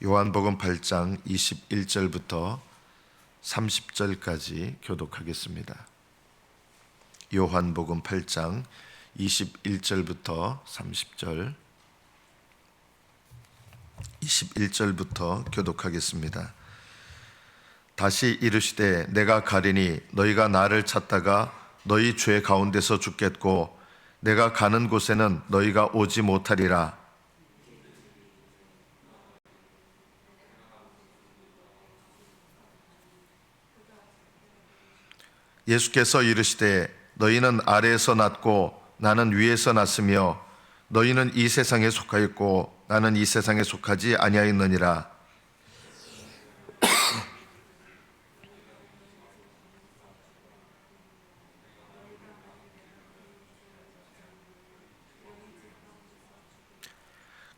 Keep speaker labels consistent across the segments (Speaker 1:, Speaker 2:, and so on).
Speaker 1: 요한복음 8장 21절부터 30절까지 교독하겠습니다. 요한복음 8장 21절부터 30절, 21절부터 교독하겠습니다. 다시 이르시되 내가 가리니 너희가 나를 찾다가 너희 죄 가운데서 죽겠고 내가 가는 곳에는 너희가 오지 못하리라. 예수께서 이르시되 너희는 아래에서 났고 나는 위에서 났으며 너희는 이 세상에 속하였고 나는 이 세상에 속하지 아니하였느니라.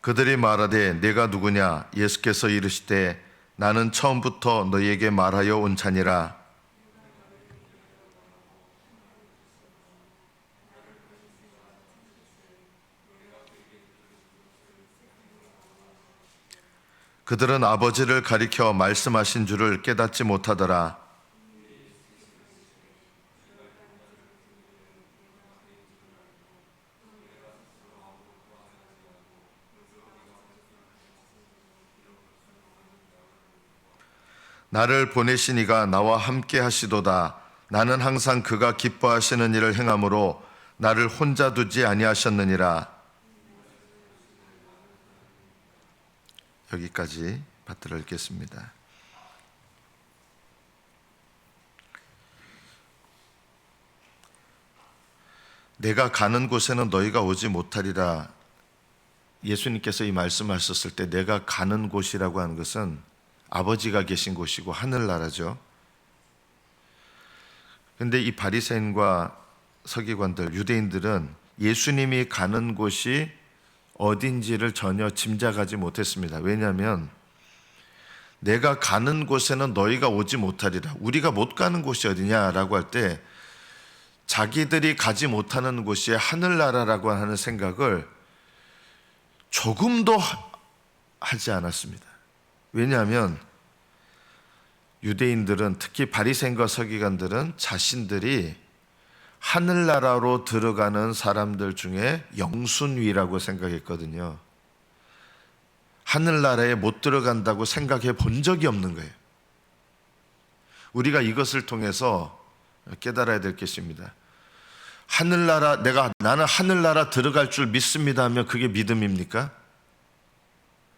Speaker 1: 그들이 말하되 내가 누구냐? 예수께서 이르시되 나는 처음부터 너희에게 말하여 온 자니라. 그들은 아버지를 가리켜 말씀하신 줄을 깨닫지 못하더라. 나를 보내신 이가 나와 함께 하시도다. 나는 항상 그가 기뻐하시는 일을 행함으로 나를 혼자 두지 아니하셨느니라. 여기까지 받들어 읽겠습니다. 내가 가는 곳에는 너희가 오지 못하리라. 예수님께서 이 말씀하셨을 때 내가 가는 곳이라고 하는 것은 아버지가 계신 곳이고 하늘나라죠. 그런데 이 바리새인과 서기관들, 유대인들은 예수님이 가는 곳이 어딘지를 전혀 짐작하지 못했습니다. 왜냐하면 내가 가는 곳에는 너희가 오지 못하리라. 우리가 못 가는 곳이 어디냐라고 할 때 자기들이 가지 못하는 곳이 하늘나라라고 하는 생각을 조금도 하지 않았습니다. 왜냐하면 유대인들은, 특히 바리새인과 서기관들은 자신들이 하늘나라로 들어가는 사람들 중에 영순위라고 생각했거든요. 하늘나라에 못 들어간다고 생각해 본 적이 없는 거예요. 우리가 이것을 통해서 깨달아야 될 것입니다. 하늘나라, 나는 하늘나라 들어갈 줄 믿습니다 하면 그게 믿음입니까?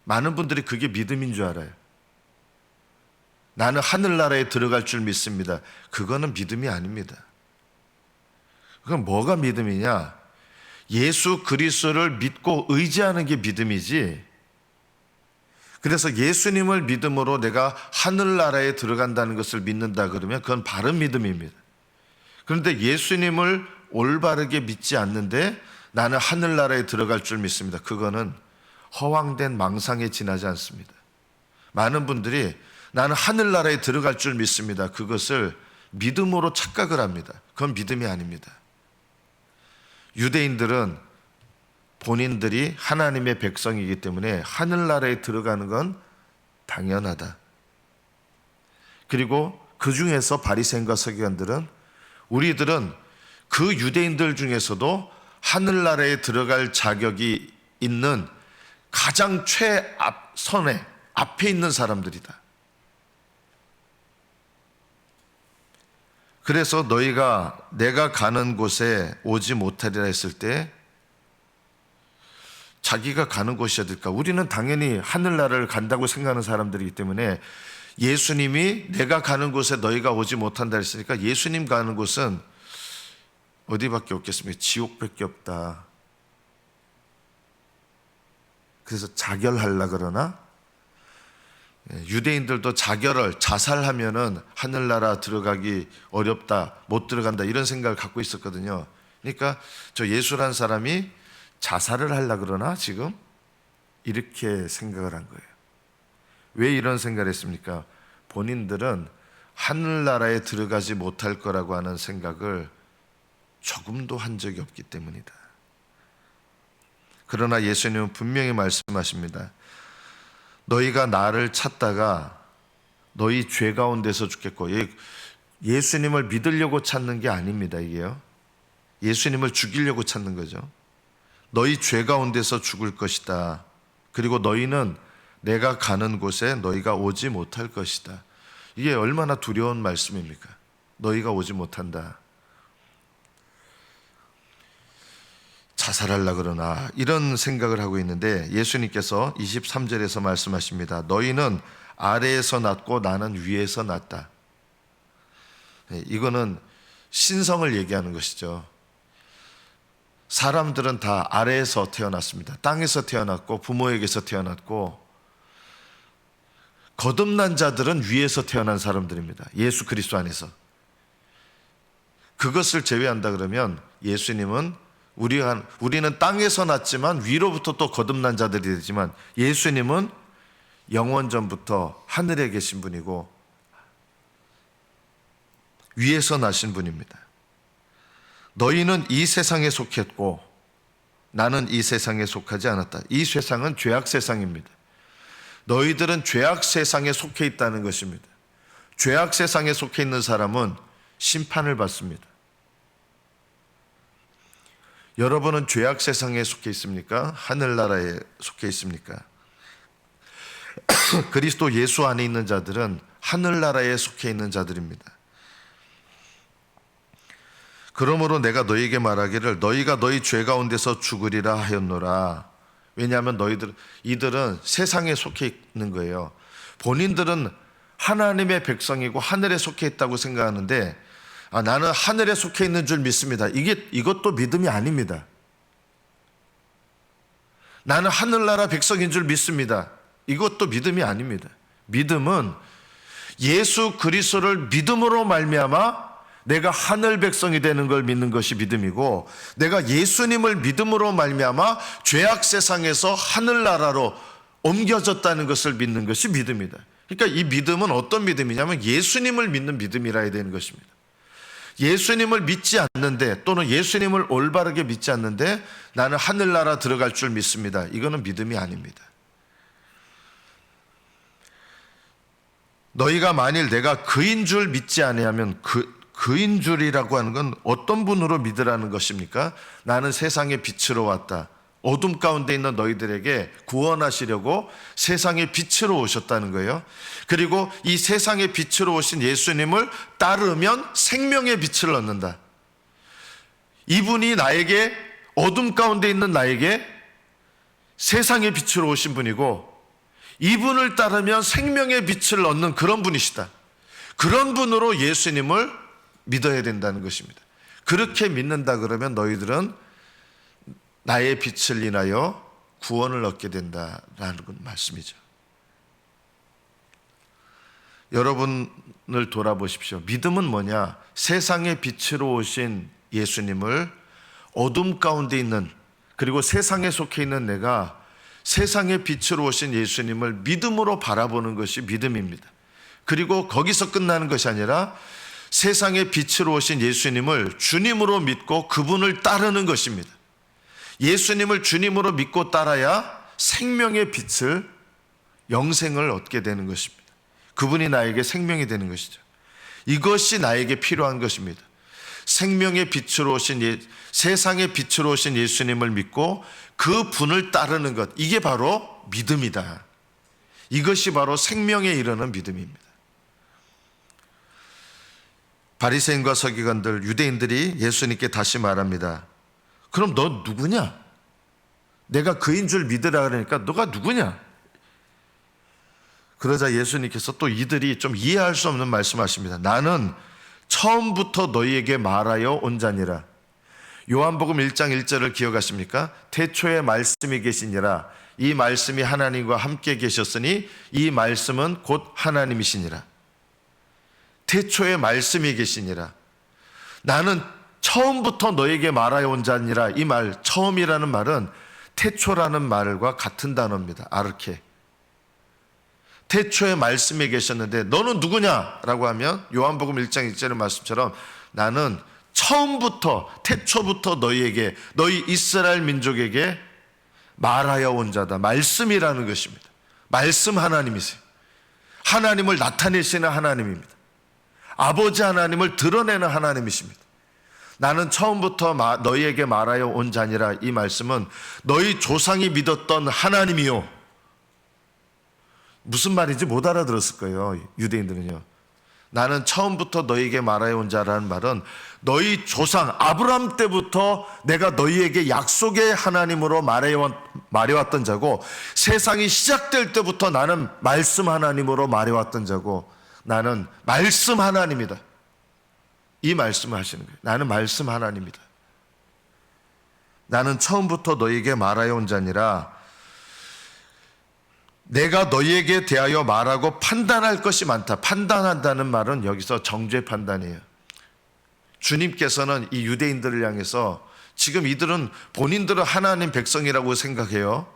Speaker 1: 많은 분들이 그게 믿음인 줄 알아요. 나는 하늘나라에 들어갈 줄 믿습니다. 그거는 믿음이 아닙니다. 그럼 뭐가 믿음이냐? 예수 그리스도를 믿고 의지하는 게 믿음이지. 그래서 예수님을 믿음으로 내가 하늘나라에 들어간다는 것을 믿는다 그러면 그건 바른 믿음입니다. 그런데 예수님을 올바르게 믿지 않는데 나는 하늘나라에 들어갈 줄 믿습니다. 그거는 허황된 망상에 지나지 않습니다. 많은 분들이 나는 하늘나라에 들어갈 줄 믿습니다. 그것을 믿음으로 착각을 합니다. 그건 믿음이 아닙니다. 유대인들은 본인들이 하나님의 백성이기 때문에 하늘나라에 들어가는 건 당연하다. 그리고 그 중에서 바리새인과 서기관들은 우리들은 그 유대인들 중에서도 하늘나라에 들어갈 자격이 있는 가장 최앞선에 앞에 있는 사람들이다. 그래서 너희가 내가 가는 곳에 오지 못하리라 했을 때 자기가 가는 곳이 어딜까? 우리는 당연히 하늘나라를 간다고 생각하는 사람들이기 때문에 예수님이 내가 가는 곳에 너희가 오지 못한다 했으니까 예수님 가는 곳은 어디밖에 없겠습니까? 지옥밖에 없다. 그래서 자결하려고 그러나 유대인들도 자살하면은 하늘나라 들어가기 어렵다, 못 들어간다 이런 생각을 갖고 있었거든요. 그러니까 저 예수란 사람이 자살을 하려고 그러나 지금 이렇게 생각을 한 거예요. 왜 이런 생각을 했습니까? 본인들은 하늘나라에 들어가지 못할 거라고 하는 생각을 조금도 한 적이 없기 때문이다. 그러나 예수님은 분명히 말씀하십니다. 너희가 나를 찾다가 너희 죄 가운데서 죽겠고, 예수님을 믿으려고 찾는 게 아닙니다. 이게요, 예수님을 죽이려고 찾는 거죠. 너희 죄 가운데서 죽을 것이다. 그리고 너희는 내가 가는 곳에 너희가 오지 못할 것이다. 이게 얼마나 두려운 말씀입니까? 너희가 오지 못한다. 자살하려고 그러나, 이런 생각을 하고 있는데 예수님께서 23절에서 말씀하십니다. 너희는 아래에서 났고 나는 위에서 났다. 이거는 신성을 얘기하는 것이죠. 사람들은 다 아래에서 태어났습니다. 땅에서 태어났고 부모에게서 태어났고, 거듭난 자들은 위에서 태어난 사람들입니다. 예수 그리스도 안에서. 그것을 제외한다 그러면 예수님은 우리는 땅에서 났지만 위로부터 또 거듭난 자들이 되지만, 예수님은 영원전부터 하늘에 계신 분이고 위에서 나신 분입니다. 너희는 이 세상에 속했고 나는 이 세상에 속하지 않았다. 이 세상은 죄악 세상입니다. 너희들은 죄악 세상에 속해 있다는 것입니다. 죄악 세상에 속해 있는 사람은 심판을 받습니다. 여러분은 죄악 세상에 속해 있습니까? 하늘나라에 속해 있습니까? 그리스도 예수 안에 있는 자들은 하늘나라에 속해 있는 자들입니다. 그러므로 내가 너희에게 말하기를 너희가 너희 죄 가운데서 죽으리라 하였노라. 왜냐하면 이들은 세상에 속해 있는 거예요. 본인들은 하나님의 백성이고 하늘에 속해 있다고 생각하는데, 나는 하늘에 속해 있는 줄 믿습니다. 이것도 믿음이 아닙니다. 나는 하늘나라 백성인 줄 믿습니다. 이것도 믿음이 아닙니다. 믿음은 예수 그리스도를 믿음으로 말미암아 내가 하늘 백성이 되는 걸 믿는 것이 믿음이고, 내가 예수님을 믿음으로 말미암아 죄악 세상에서 하늘나라로 옮겨졌다는 것을 믿는 것이 믿음이다. 그러니까 이 믿음은 어떤 믿음이냐면 예수님을 믿는 믿음이라 해야 되는 것입니다. 예수님을 믿지 않는데, 또는 예수님을 올바르게 믿지 않는데 나는 하늘나라 들어갈 줄 믿습니다. 이거는 믿음이 아닙니다. 너희가 만일 내가 그인 줄 믿지 아니하면, 그인 줄이라고 하는 건 어떤 분으로 믿으라는 것입니까? 나는 세상의 빛으로 왔다. 어둠 가운데 있는 너희들에게 구원하시려고 세상의 빛으로 오셨다는 거예요. 그리고 이 세상의 빛으로 오신 예수님을 따르면 생명의 빛을 얻는다. 이분이 나에게, 어둠 가운데 있는 나에게 세상의 빛으로 오신 분이고, 이분을 따르면 생명의 빛을 얻는 그런 분이시다. 그런 분으로 예수님을 믿어야 된다는 것입니다. 그렇게 믿는다 그러면 너희들은 나의 빛을 인하여 구원을 얻게 된다라는 말씀이죠. 여러분을 돌아보십시오. 믿음은 뭐냐? 세상의 빛으로 오신 예수님을 어둠 가운데 있는, 그리고 세상에 속해 있는 내가 세상의 빛으로 오신 예수님을 믿음으로 바라보는 것이 믿음입니다. 그리고 거기서 끝나는 것이 아니라 세상의 빛으로 오신 예수님을 주님으로 믿고 그분을 따르는 것입니다. 예수님을 주님으로 믿고 따라야 생명의 빛을, 영생을 얻게 되는 것입니다. 그분이 나에게 생명이 되는 것이죠. 이것이 나에게 필요한 것입니다. 생명의 빛으로 오신 세상의 빛으로 오신 예수님을 믿고 그 분을 따르는 것, 이게 바로 믿음이다. 이것이 바로 생명에 이르는 믿음입니다. 바리새인과 서기관들, 유대인들이 예수님께 다시 말합니다. 그럼 너 누구냐? 내가 그인 줄 믿으라 그러니까 너가 누구냐? 그러자 예수님께서 또 이들이 좀 이해할 수 없는 말씀하십니다. 나는 처음부터 너희에게 말하여 온 자니라. 요한복음 1장 1절을 기억하십니까? 태초에 말씀이 계시니라. 이 말씀이 하나님과 함께 계셨으니 이 말씀은 곧 하나님이시니라. 태초에 말씀이 계시니라. 나는 처음부터 너에게 말하여 온 자니라. 이 말, 처음이라는 말은 태초라는 말과 같은 단어입니다. 아르케. 태초에 말씀이 계셨는데 너는 누구냐? 라고 하면 요한복음 1장 1절의 말씀처럼 나는 처음부터, 태초부터 너희에게, 너희 이스라엘 민족에게 말하여 온 자다. 말씀이라는 것입니다. 말씀 하나님이세요. 하나님을 나타내시는 하나님입니다. 아버지 하나님을 드러내는 하나님이십니다. 나는 처음부터 너희에게 말하여 온 자니라. 이 말씀은 너희 조상이 믿었던 하나님이요. 무슨 말인지 못 알아들었을 거예요, 유대인들은요. 나는 처음부터 너희에게 말하여 온 자라는 말은 너희 조상 아브라함 때부터 내가 너희에게 약속의 하나님으로 말해왔던 자고, 세상이 시작될 때부터 나는 말씀 하나님으로 말해왔던 자고, 나는 말씀 하나님이다. 이 말씀을 하시는 거예요. 나는 말씀 하나님이다. 나는 처음부터 너희에게 말하여 온 자니라. 내가 너희에게 대하여 말하고 판단할 것이 많다. 판단한다는 말은 여기서 정죄 판단이에요. 주님께서는 이 유대인들을 향해서, 지금 이들은 본인들은 하나님 백성이라고 생각해요.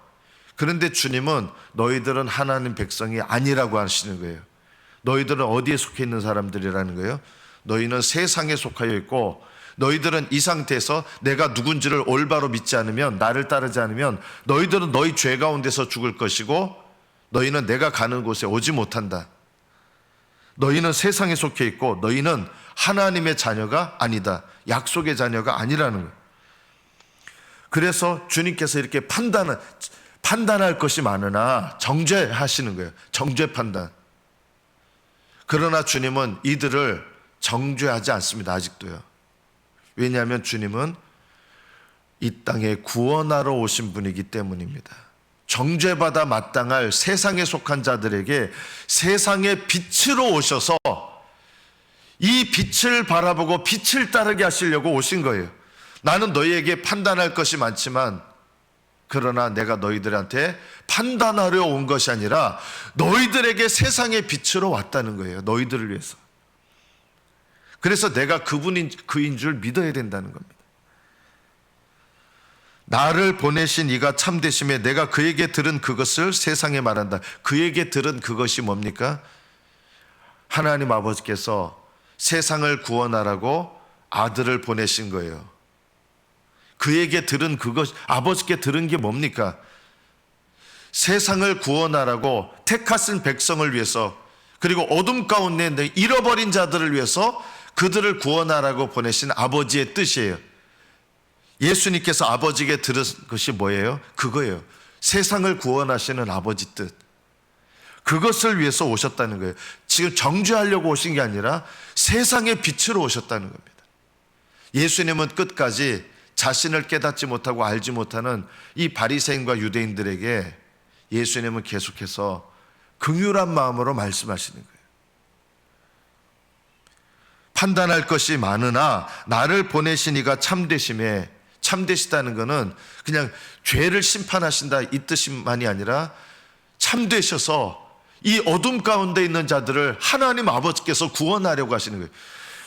Speaker 1: 그런데 주님은 너희들은 하나님 백성이 아니라고 하시는 거예요. 너희들은 어디에 속해 있는 사람들이라는 거예요? 너희는 세상에 속하여 있고, 너희들은 이 상태에서 내가 누군지를 올바로 믿지 않으면, 나를 따르지 않으면 너희들은 너희 죄 가운데서 죽을 것이고, 너희는 내가 가는 곳에 오지 못한다. 너희는 세상에 속해 있고 너희는 하나님의 자녀가 아니다. 약속의 자녀가 아니라는 거예요. 그래서 주님께서 이렇게 판단할 것이 많으나 정죄하시는 거예요. 정죄 판단. 그러나 주님은 이들을 정죄하지 않습니다. 아직도요. 왜냐하면 주님은 이 땅에 구원하러 오신 분이기 때문입니다. 정죄받아 마땅할 세상에 속한 자들에게 세상의 빛으로 오셔서 이 빛을 바라보고 빛을 따르게 하시려고 오신 거예요. 나는 너희에게 판단할 것이 많지만, 그러나 내가 너희들한테 판단하려 온 것이 아니라 너희들에게 세상의 빛으로 왔다는 거예요. 너희들을 위해서. 그래서 내가 그인 줄 믿어야 된다는 겁니다. 나를 보내신 이가 참되심에 내가 그에게 들은 그것을 세상에 말한다. 그에게 들은 그것이 뭡니까? 하나님 아버지께서 세상을 구원하라고 아들을 보내신 거예요. 그에게 들은 그것, 아버지께 들은 게 뭡니까? 세상을 구원하라고 택하신 백성을 위해서, 그리고 어둠 가운데 있는 잃어버린 자들을 위해서 그들을 구원하라고 보내신 아버지의 뜻이에요. 예수님께서 아버지에게 들은 것이 뭐예요? 그거예요. 세상을 구원하시는 아버지 뜻. 그것을 위해서 오셨다는 거예요. 지금 정죄하려고 오신 게 아니라 세상의 빛으로 오셨다는 겁니다. 예수님은 끝까지 자신을 깨닫지 못하고 알지 못하는 이 바리새인과 유대인들에게 예수님은 계속해서 긍휼한 마음으로 말씀하시는 거예요. 판단할 것이 많으나 나를 보내신 이가 참되심에, 참되시다는 것은 그냥 죄를 심판하신다 이 뜻만이 아니라 참되셔서 이 어둠 가운데 있는 자들을 하나님 아버지께서 구원하려고 하시는 거예요.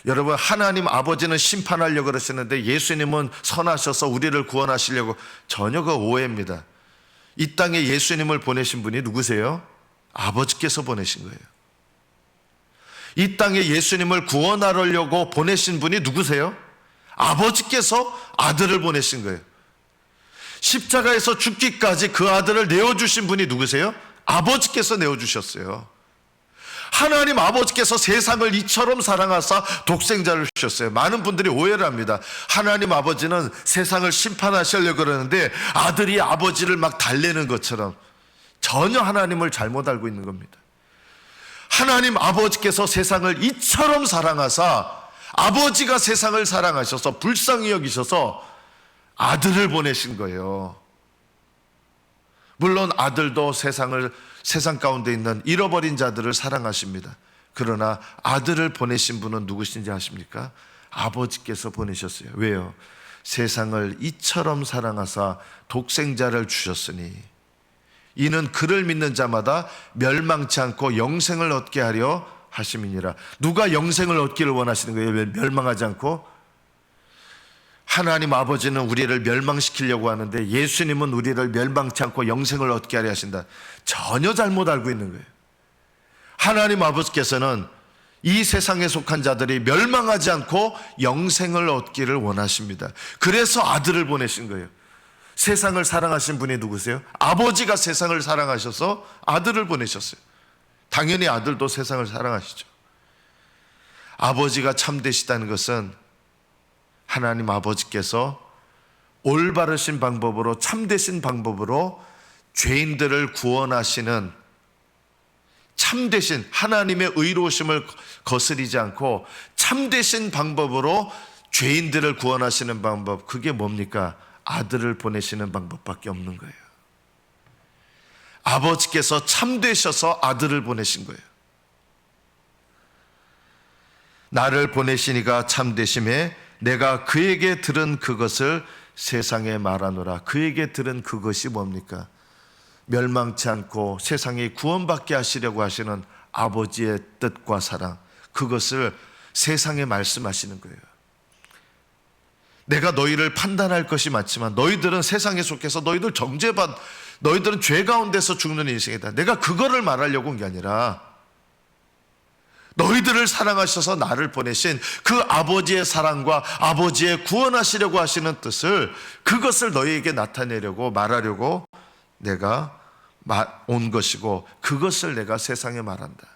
Speaker 1: 여러분, 하나님 아버지는 심판하려고 그러시는데 예수님은 선하셔서 우리를 구원하시려고, 전혀 그 오해입니다. 이 땅에 예수님을 보내신 분이 누구세요? 아버지께서 보내신 거예요. 이 땅에 예수님을 구원하려고 보내신 분이 누구세요? 아버지께서 아들을 보내신 거예요. 십자가에서 죽기까지 그 아들을 내어주신 분이 누구세요? 아버지께서 내어주셨어요. 하나님 아버지께서 세상을 이처럼 사랑하사 독생자를 주셨어요. 많은 분들이 오해를 합니다. 하나님 아버지는 세상을 심판하시려고 그러는데 아들이 아버지를 막 달래는 것처럼. 전혀 하나님을 잘못 알고 있는 겁니다. 하나님 아버지께서 세상을 이처럼 사랑하사, 아버지가 세상을 사랑하셔서 불쌍히 여기셔서 아들을 보내신 거예요. 물론 아들도 세상 가운데 있는 잃어버린 자들을 사랑하십니다. 그러나 아들을 보내신 분은 누구신지 아십니까? 아버지께서 보내셨어요. 왜요? 세상을 이처럼 사랑하사 독생자를 주셨으니 이는 그를 믿는 자마다 멸망치 않고 영생을 얻게 하려 하심이니라. 누가 영생을 얻기를 원하시는 거예요? 왜 멸망하지 않고? 하나님 아버지는 우리를 멸망시키려고 하는데 예수님은 우리를 멸망치 않고 영생을 얻게 하려 하신다. 전혀 잘못 알고 있는 거예요. 하나님 아버지께서는 이 세상에 속한 자들이 멸망하지 않고 영생을 얻기를 원하십니다. 그래서 아들을 보내신 거예요. 세상을 사랑하신 분이 누구세요? 아버지가 세상을 사랑하셔서 아들을 보내셨어요. 당연히 아들도 세상을 사랑하시죠. 아버지가 참되시다는 것은 하나님 아버지께서 올바르신 방법으로, 참되신 방법으로 죄인들을 구원하시는 참되신 하나님의 의로우심을 거스리지 않고 참되신 방법으로 죄인들을 구원하시는 방법, 그게 뭡니까? 아들을 보내시는 방법밖에 없는 거예요. 아버지께서 참되셔서 아들을 보내신 거예요. 나를 보내시니가 참되심에 내가 그에게 들은 그것을 세상에 말하노라. 그에게 들은 그것이 뭡니까? 멸망치 않고 세상에 구원받게 하시려고 하시는 아버지의 뜻과 사랑, 그것을 세상에 말씀하시는 거예요. 내가 너희를 판단할 것이 많지만 너희들은 세상에 속해서 너희들은 죄 가운데서 죽는 인생이다. 내가 그거를 말하려고 온 게 아니라 너희들을 사랑하셔서 나를 보내신 그 아버지의 사랑과 아버지의 구원하시려고 하시는 뜻을, 그것을 너희에게 나타내려고 말하려고 내가 온 것이고, 그것을 내가 세상에 말한다.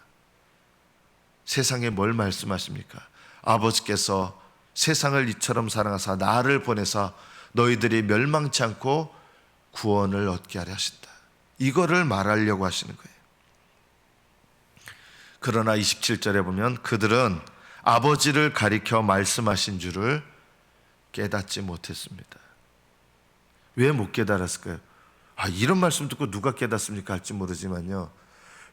Speaker 1: 세상에 뭘 말씀하십니까? 아버지께서 세상을 이처럼 사랑하사 나를 보내사 너희들이 멸망치 않고 구원을 얻게 하려 하신다. 이거를 말하려고 하시는 거예요. 그러나 27절에 보면 그들은 아버지를 가리켜 말씀하신 줄을 깨닫지 못했습니다. 왜 못 깨달았을까요? 이런 말씀 듣고 누가 깨닫습니까? 할지 모르지만요,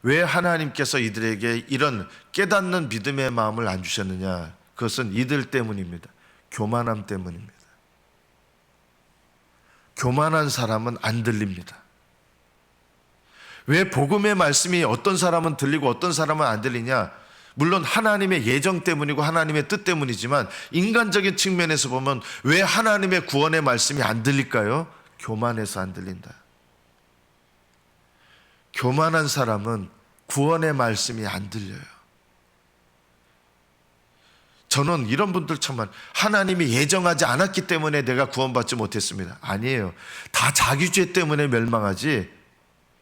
Speaker 1: 왜 하나님께서 이들에게 이런 깨닫는 믿음의 마음을 안 주셨느냐? 그것은 이들 때문입니다. 교만함 때문입니다. 교만한 사람은 안 들립니다. 왜 복음의 말씀이 어떤 사람은 들리고 어떤 사람은 안 들리냐? 물론 하나님의 예정 때문이고 하나님의 뜻 때문이지만 인간적인 측면에서 보면 왜 하나님의 구원의 말씀이 안 들릴까요? 교만해서 안 들린다. 교만한 사람은 구원의 말씀이 안 들려요. 저는 이런 분들 참만, 하나님이 예정하지 않았기 때문에 내가 구원받지 못했습니다. 아니에요. 다 자기 죄 때문에 멸망하지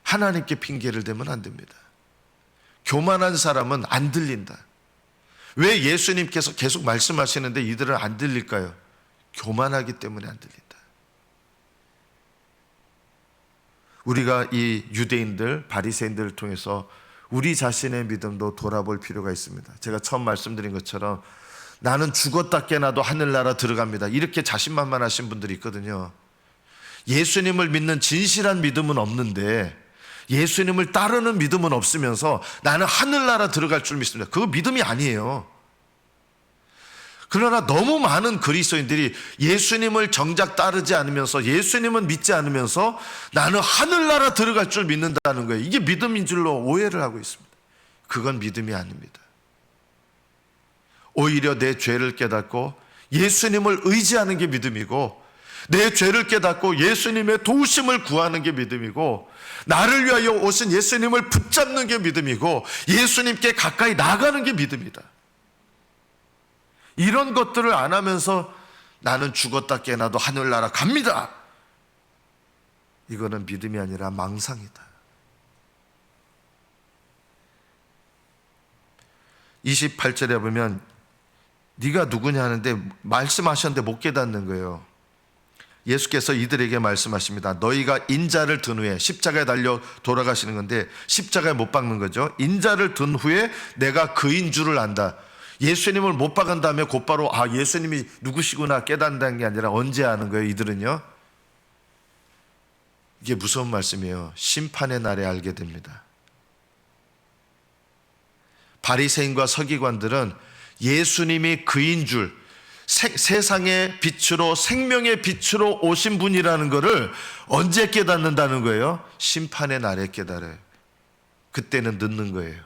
Speaker 1: 하나님께 핑계를 대면 안 됩니다. 교만한 사람은 안 들린다. 왜 예수님께서 계속 말씀하시는데 이들은 안 들릴까요? 교만하기 때문에 안 들린다. 우리가 이 유대인들, 바리새인들을 통해서 우리 자신의 믿음도 돌아볼 필요가 있습니다. 제가 처음 말씀드린 것처럼 나는 죽었다 깨나도 하늘나라 들어갑니다, 이렇게 자신만만하신 분들이 있거든요. 예수님을 믿는 진실한 믿음은 없는데, 예수님을 따르는 믿음은 없으면서 나는 하늘나라 들어갈 줄 믿습니다. 그거 믿음이 아니에요. 그러나 너무 많은 그리스도인들이 예수님을 정작 따르지 않으면서, 예수님은 믿지 않으면서 나는 하늘나라 들어갈 줄 믿는다는 거예요. 이게 믿음인 줄로 오해를 하고 있습니다. 그건 믿음이 아닙니다. 오히려 내 죄를 깨닫고 예수님을 의지하는 게 믿음이고, 내 죄를 깨닫고 예수님의 도우심을 구하는 게 믿음이고, 나를 위하여 오신 예수님을 붙잡는 게 믿음이고, 예수님께 가까이 나가는 게 믿음이다. 이런 것들을 안 하면서 나는 죽었다 깨나도 하늘나라 갑니다, 이거는 믿음이 아니라 망상이다. 28절에 보면 네가 누구냐 하는데 말씀하셨는데 못 깨닫는 거예요. 예수께서 이들에게 말씀하십니다. 너희가 인자를 든 후에, 십자가에 달려 돌아가시는 건데 십자가에 못 박는 거죠. 인자를 든 후에 내가 그인 줄을 안다. 예수님을 못 박은 다음에 곧바로 예수님이 누구시구나 깨닫는다는 게 아니라 언제 아는 거예요? 이들은요, 이게 무서운 말씀이에요. 심판의 날에 알게 됩니다. 바리새인과 서기관들은 예수님이 그인 줄, 세상의 빛으로, 생명의 빛으로 오신 분이라는 것을 언제 깨닫는다는 거예요? 심판의 날에 깨달아요. 그때는 늦는 거예요.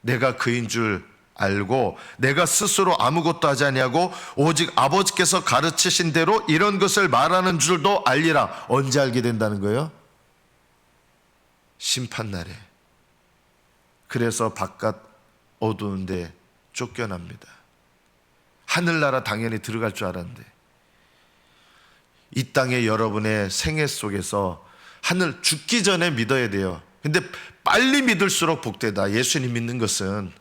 Speaker 1: 내가 그인 줄 알고 내가 스스로 아무것도 하지 아니하고 오직 아버지께서 가르치신 대로 이런 것을 말하는 줄도 알리라. 언제 알게 된다는 거예요? 심판날에. 그래서 바깥 어두운데 쫓겨납니다. 하늘나라 당연히 들어갈 줄 알았는데, 이 땅의 여러분의 생애 속에서 하늘 죽기 전에 믿어야 돼요. 근데 빨리 믿을수록 복되다. 예수님 믿는 것은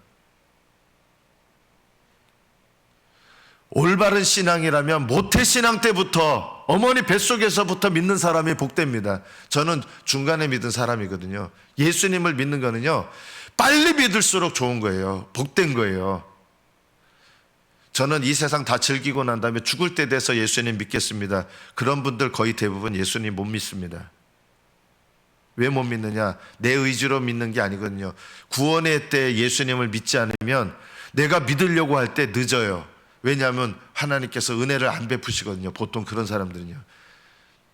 Speaker 1: 올바른 신앙이라면 모태신앙 때부터 어머니 뱃속에서부터 믿는 사람이 복됩니다. 저는 중간에 믿은 사람이거든요. 예수님을 믿는 거는요, 빨리 믿을수록 좋은 거예요. 복된 거예요. 저는 이 세상 다 즐기고 난 다음에 죽을 때 돼서 예수님 믿겠습니다. 그런 분들 거의 대부분 예수님 못 믿습니다. 왜 못 믿느냐? 내 의지로 믿는 게 아니거든요. 구원의 때 예수님을 믿지 않으면 내가 믿으려고 할 때 늦어요. 왜냐하면 하나님께서 은혜를 안 베푸시거든요. 보통 그런 사람들은요.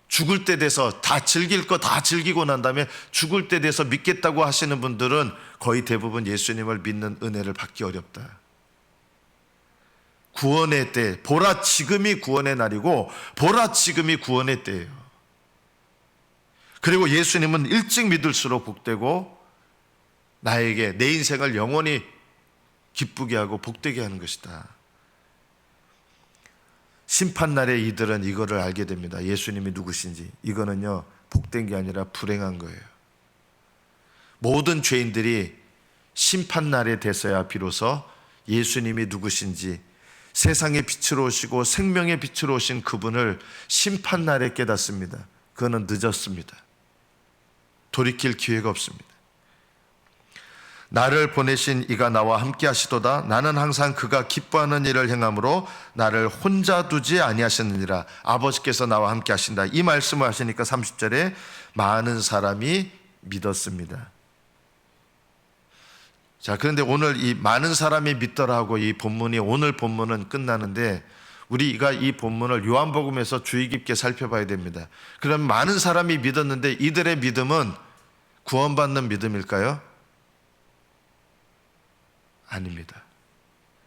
Speaker 1: 죽을 때 돼서 다 즐길 거 다 즐기고 난 다음에 죽을 때 돼서 믿겠다고 하시는 분들은 거의 대부분 예수님을 믿는 은혜를 받기 어렵다. 구원의 때, 보라 지금이 구원의 날이고 보라 지금이 구원의 때예요. 그리고 예수님은 일찍 믿을수록 복되고 나에게 내 인생을 영원히 기쁘게 하고 복되게 하는 것이다. 심판날에 이들은 이거를 알게 됩니다. 예수님이 누구신지. 이거는요, 복된 게 아니라 불행한 거예요. 모든 죄인들이 심판날에 돼서야 비로소 예수님이 누구신지, 세상의 빛으로 오시고 생명의 빛으로 오신 그분을 심판날에 깨닫습니다. 그거는 늦었습니다. 돌이킬 기회가 없습니다. 나를 보내신 이가 나와 함께 하시도다. 나는 항상 그가 기뻐하는 일을 행함으로 나를 혼자 두지 아니하셨느니라. 아버지께서 나와 함께 하신다. 이 말씀을 하시니까 30절에 많은 사람이 믿었습니다. 자, 그런데 오늘 이 많은 사람이 믿더라고 이 본문이, 오늘 본문은 끝나는데 우리가 이 본문을 요한복음에서 주의 깊게 살펴봐야 됩니다. 그럼 많은 사람이 믿었는데 이들의 믿음은 구원받는 믿음일까요? 아닙니다.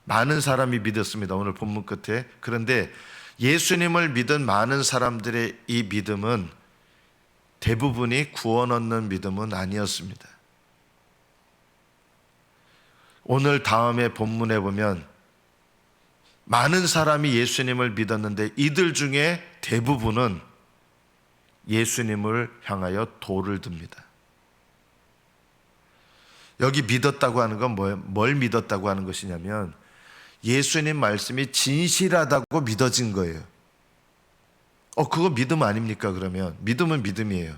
Speaker 1: 많은 사람이 믿었습니다. 오늘 본문 끝에. 그런데 예수님을 믿은 많은 사람들의 이 믿음은 대부분이 구원 얻는 믿음은 아니었습니다. 오늘 다음에 본문에 보면 많은 사람이 예수님을 믿었는데 이들 중에 대부분은 예수님을 향하여 돌을 듭니다. 여기 믿었다고 하는 건 뭐예요? 뭘 믿었다고 하는 것이냐면 예수님 말씀이 진실하다고 믿어진 거예요. 그거 믿음 아닙니까? 그러면 믿음은 믿음이에요.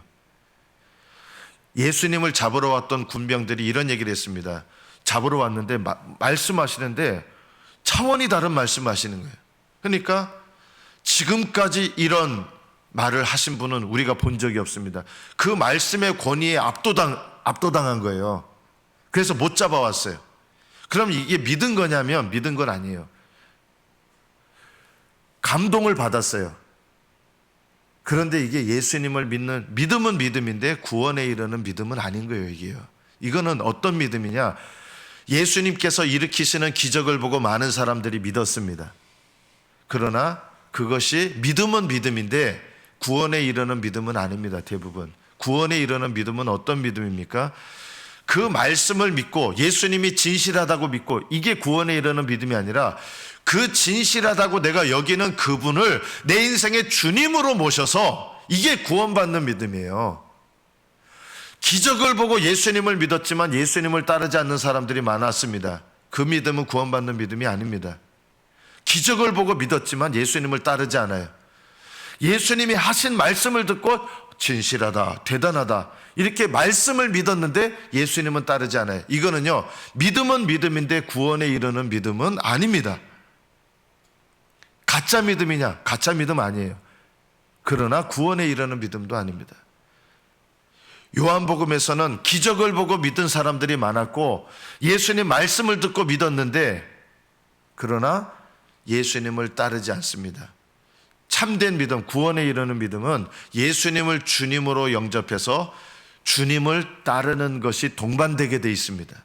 Speaker 1: 예수님을 잡으러 왔던 군병들이 이런 얘기를 했습니다. 잡으러 왔는데 말씀하시는데 차원이 다른 말씀하시는 거예요. 그러니까 지금까지 이런 말을 하신 분은 우리가 본 적이 없습니다. 그 말씀의 권위에 압도당한 거예요. 그래서 못 잡아왔어요. 그럼 이게 믿은 거냐면 믿은 건 아니에요. 감동을 받았어요. 그런데 이게 예수님을 믿는 믿음은 믿음인데 구원에 이르는 믿음은 아닌 거예요. 이게요. 이거는 어떤 믿음이냐? 예수님께서 일으키시는 기적을 보고 많은 사람들이 믿었습니다. 그러나 그것이 믿음은 믿음인데 구원에 이르는 믿음은 아닙니다. 대부분 구원에 이르는 믿음은 어떤 믿음입니까? 그 말씀을 믿고 예수님이 진실하다고 믿고, 이게 구원에 이르는 믿음이 아니라 그 진실하다고 내가 여기는 그분을 내 인생의 주님으로 모셔서, 이게 구원받는 믿음이에요. 기적을 보고 예수님을 믿었지만 예수님을 따르지 않는 사람들이 많았습니다. 그 믿음은 구원받는 믿음이 아닙니다. 기적을 보고 믿었지만 예수님을 따르지 않아요. 예수님이 하신 말씀을 듣고 진실하다, 대단하다, 이렇게 말씀을 믿었는데 예수님은 따르지 않아요. 이거는요, 믿음은 믿음인데 구원에 이르는 믿음은 아닙니다. 가짜 믿음이냐? 가짜 믿음 아니에요. 그러나 구원에 이르는 믿음도 아닙니다. 요한복음에서는 기적을 보고 믿은 사람들이 많았고 예수님 말씀을 듣고 믿었는데 그러나 예수님을 따르지 않습니다. 참된 믿음, 구원에 이르는 믿음은 예수님을 주님으로 영접해서 주님을 따르는 것이 동반되게 되어 있습니다.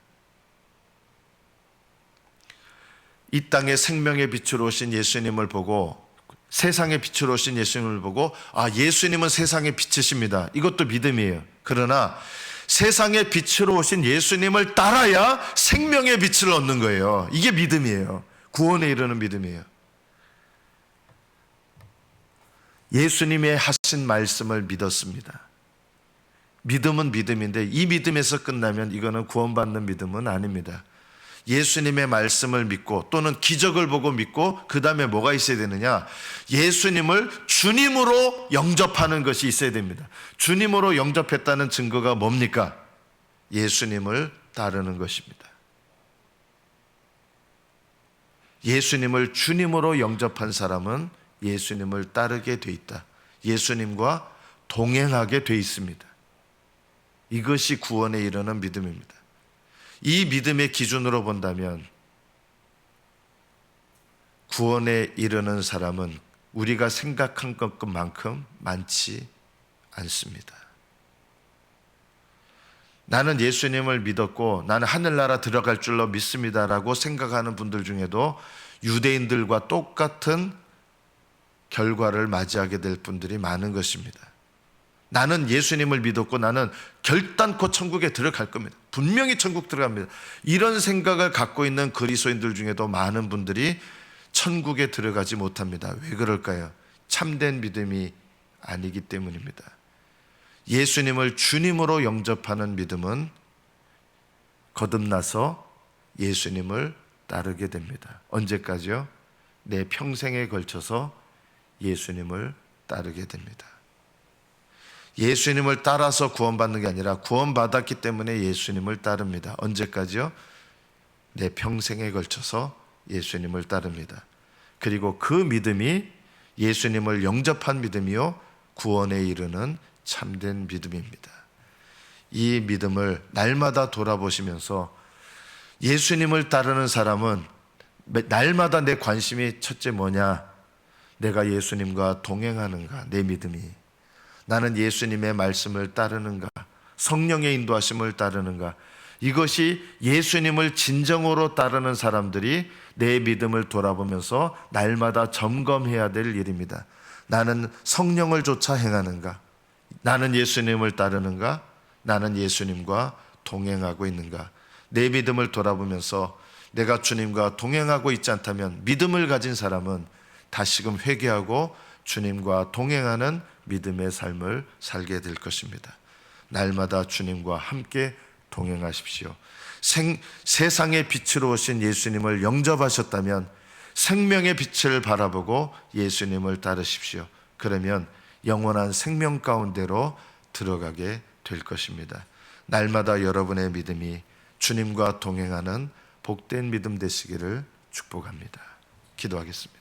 Speaker 1: 이 땅의 생명의 빛으로 오신 예수님을 보고, 세상의 빛으로 오신 예수님을 보고, 예수님은 세상의 빛이십니다. 이것도 믿음이에요. 그러나 세상의 빛으로 오신 예수님을 따라야 생명의 빛을 얻는 거예요. 이게 믿음이에요. 구원에 이르는 믿음이에요. 예수님의 하신 말씀을 믿었습니다. 믿음은 믿음인데 이 믿음에서 끝나면 이거는 구원받는 믿음은 아닙니다. 예수님의 말씀을 믿고 또는 기적을 보고 믿고 그 다음에 뭐가 있어야 되느냐? 예수님을 주님으로 영접하는 것이 있어야 됩니다. 주님으로 영접했다는 증거가 뭡니까? 예수님을 따르는 것입니다. 예수님을 주님으로 영접한 사람은 예수님을 따르게 돼 있다. 예수님과 동행하게 돼 있습니다. 이것이 구원에 이르는 믿음입니다. 이 믿음의 기준으로 본다면 구원에 이르는 사람은 우리가 생각한 것만큼 많지 않습니다. 나는 예수님을 믿었고 나는 하늘나라 들어갈 줄로 믿습니다라고 생각하는 분들 중에도 유대인들과 똑같은 결과를 맞이하게 될 분들이 많은 것입니다. 나는 예수님을 믿었고 나는 결단코 천국에 들어갈 겁니다. 분명히 천국 들어갑니다. 이런 생각을 갖고 있는 그리스도인들 중에도 많은 분들이 천국에 들어가지 못합니다. 왜 그럴까요? 참된 믿음이 아니기 때문입니다. 예수님을 주님으로 영접하는 믿음은 거듭나서 예수님을 따르게 됩니다. 언제까지요? 내 평생에 걸쳐서 예수님을 따르게 됩니다. 예수님을 따라서 구원받는 게 아니라 구원받았기 때문에 예수님을 따릅니다. 언제까지요? 내 평생에 걸쳐서 예수님을 따릅니다. 그리고 그 믿음이 예수님을 영접한 믿음이요 구원에 이르는 참된 믿음입니다. 이 믿음을 날마다 돌아보시면서 예수님을 따르는 사람은 날마다 내 관심이 첫째 뭐냐? 내가 예수님과 동행하는가? 내 믿음이. 나는 예수님의 말씀을 따르는가? 성령의 인도하심을 따르는가? 이것이 예수님을 진정으로 따르는 사람들이 내 믿음을 돌아보면서 날마다 점검해야 될 일입니다. 나는 성령을 쫓아 행하는가? 나는 예수님을 따르는가? 나는 예수님과 동행하고 있는가? 내 믿음을 돌아보면서 내가 주님과 동행하고 있지 않다면 믿음을 가진 사람은 다시금 회개하고 주님과 동행하는 믿음의 삶을 살게 될 것입니다. 날마다 주님과 함께 동행하십시오. 세상의 빛으로 오신 예수님을 영접하셨다면 생명의 빛을 바라보고 예수님을 따르십시오. 그러면 영원한 생명 가운데로 들어가게 될 것입니다. 날마다 여러분의 믿음이 주님과 동행하는 복된 믿음 되시기를 축복합니다. 기도하겠습니다.